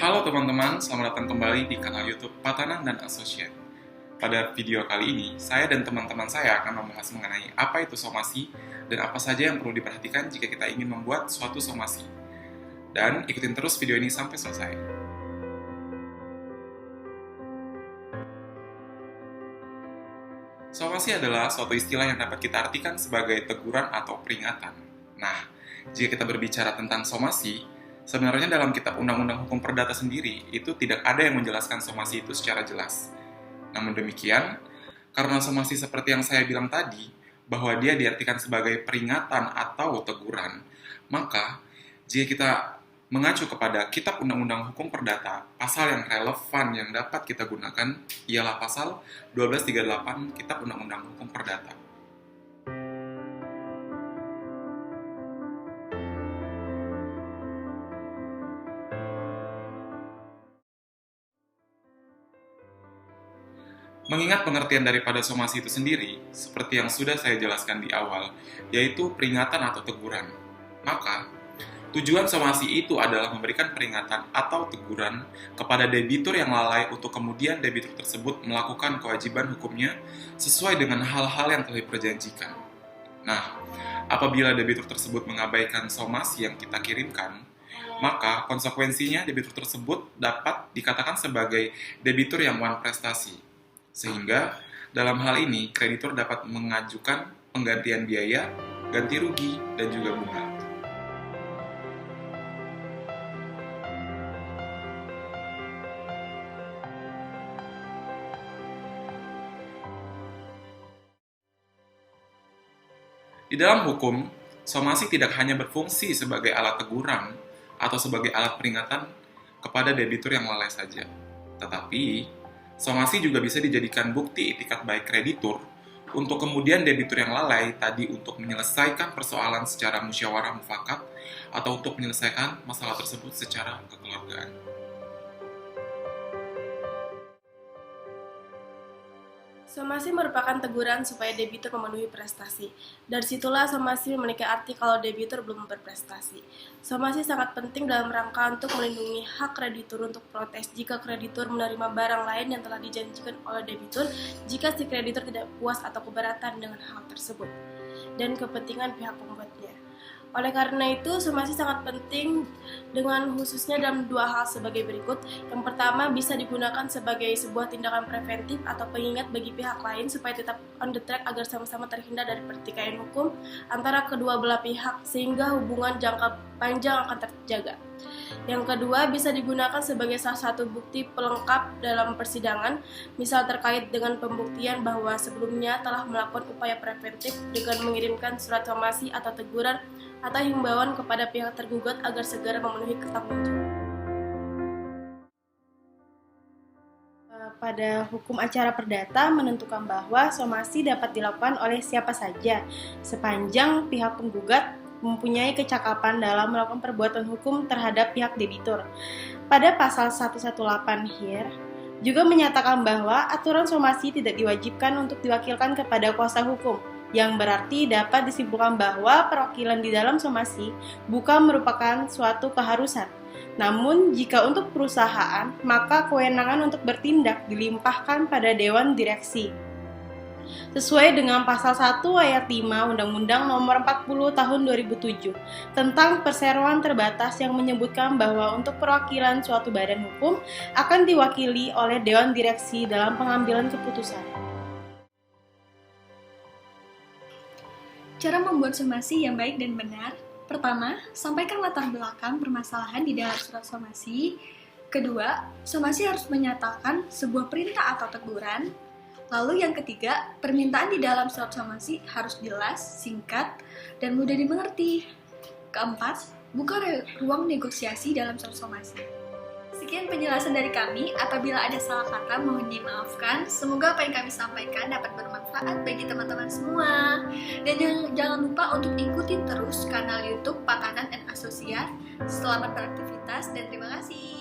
Halo teman-teman, selamat datang kembali di kanal YouTube Patanan dan Associate. Pada video kali ini, saya dan teman-teman saya akan membahas mengenai apa itu somasi dan apa saja yang perlu diperhatikan jika kita ingin membuat suatu somasi. Dan ikutin terus video ini sampai selesai. Somasi adalah suatu istilah yang dapat kita artikan sebagai teguran atau peringatan. Nah, jika kita berbicara tentang somasi, sebenarnya dalam kitab Undang-Undang Hukum Perdata sendiri, itu tidak ada yang menjelaskan somasi itu secara jelas. Namun demikian, karena somasi seperti yang saya bilang tadi, bahwa dia diartikan sebagai peringatan atau teguran, maka jika kita mengacu kepada kitab Undang-Undang Hukum Perdata, pasal yang relevan yang dapat kita gunakan ialah pasal 1238 kitab Undang-Undang Hukum Perdata. Mengingat pengertian daripada somasi itu sendiri, seperti yang sudah saya jelaskan di awal, yaitu peringatan atau teguran. Maka, tujuan somasi itu adalah memberikan peringatan atau teguran kepada debitur yang lalai untuk kemudian debitur tersebut melakukan kewajiban hukumnya sesuai dengan hal-hal yang telah diperjanjikan. Nah, apabila debitur tersebut mengabaikan somasi yang kita kirimkan, maka konsekuensinya debitur tersebut dapat dikatakan sebagai debitur yang wan prestasi. Sehingga, dalam hal ini, kreditur dapat mengajukan penggantian biaya, ganti rugi, dan juga bunga. Di dalam hukum, somasi tidak hanya berfungsi sebagai alat teguran atau sebagai alat peringatan kepada debitur yang lalai saja, tetapi somasi juga bisa dijadikan bukti itikat baik kreditur untuk kemudian debitur yang lalai tadi untuk menyelesaikan persoalan secara musyawarah mufakat atau untuk menyelesaikan masalah tersebut secara kekeluargaan. Somasi merupakan teguran supaya debitur memenuhi prestasi. Dari situlah somasi memiliki arti kalau debitur belum berprestasi. Somasi sangat penting dalam rangka untuk melindungi hak kreditur untuk protes jika kreditur menerima barang lain yang telah dijanjikan oleh debitur jika si kreditur tidak puas atau keberatan dengan hal tersebut dan kepentingan pihak pembuatnya. Oleh karena itu, somasi sangat penting dengan khususnya dalam dua hal sebagai berikut. Yang pertama, bisa digunakan sebagai sebuah tindakan preventif atau pengingat bagi pihak lain supaya tetap on the track agar sama-sama terhindar dari pertikaian hukum antara kedua belah pihak sehingga hubungan jangka panjang akan terjaga. Yang kedua, bisa digunakan sebagai salah satu bukti pelengkap dalam persidangan, misal terkait dengan pembuktian bahwa sebelumnya telah melakukan upaya preventif dengan mengirimkan surat somasi atau teguran atau himbauan kepada pihak tergugat agar segera memenuhi pertanggungjawaban. Pada hukum acara perdata menentukan bahwa somasi dapat dilakukan oleh siapa saja sepanjang pihak penggugat mempunyai kecakapan dalam melakukan perbuatan hukum terhadap pihak debitur. Pada pasal 118 HIR juga menyatakan bahwa aturan somasi tidak diwajibkan untuk diwakilkan kepada kuasa hukum, yang berarti dapat disimpulkan bahwa perwakilan di dalam somasi bukan merupakan suatu keharusan. Namun, jika untuk perusahaan, maka kewenangan untuk bertindak dilimpahkan pada Dewan Direksi. Sesuai dengan pasal 1 ayat 5 Undang-Undang Nomor 40 Tahun 2007 tentang perseroan terbatas yang menyebutkan bahwa untuk perwakilan suatu badan hukum akan diwakili oleh Dewan Direksi dalam pengambilan keputusan. Cara membuat somasi yang baik dan benar. Pertama, sampaikan latar belakang permasalahan di dalam surat somasi. Kedua, somasi harus menyatakan sebuah perintah atau teguran. Lalu yang ketiga, permintaan di dalam surat somasi harus jelas, singkat, dan mudah dimengerti. Keempat, buka ruang negosiasi dalam surat somasi. Sekian penjelasan dari kami. Apabila ada salah kata, mohon dimaafkan. Semoga apa yang kami sampaikan dapat bermanfaat bagi teman-teman semua. Dan jangan lupa untuk ikutin terus kanal YouTube Patanan dan Associate. Selamat beraktivitas dan terima kasih.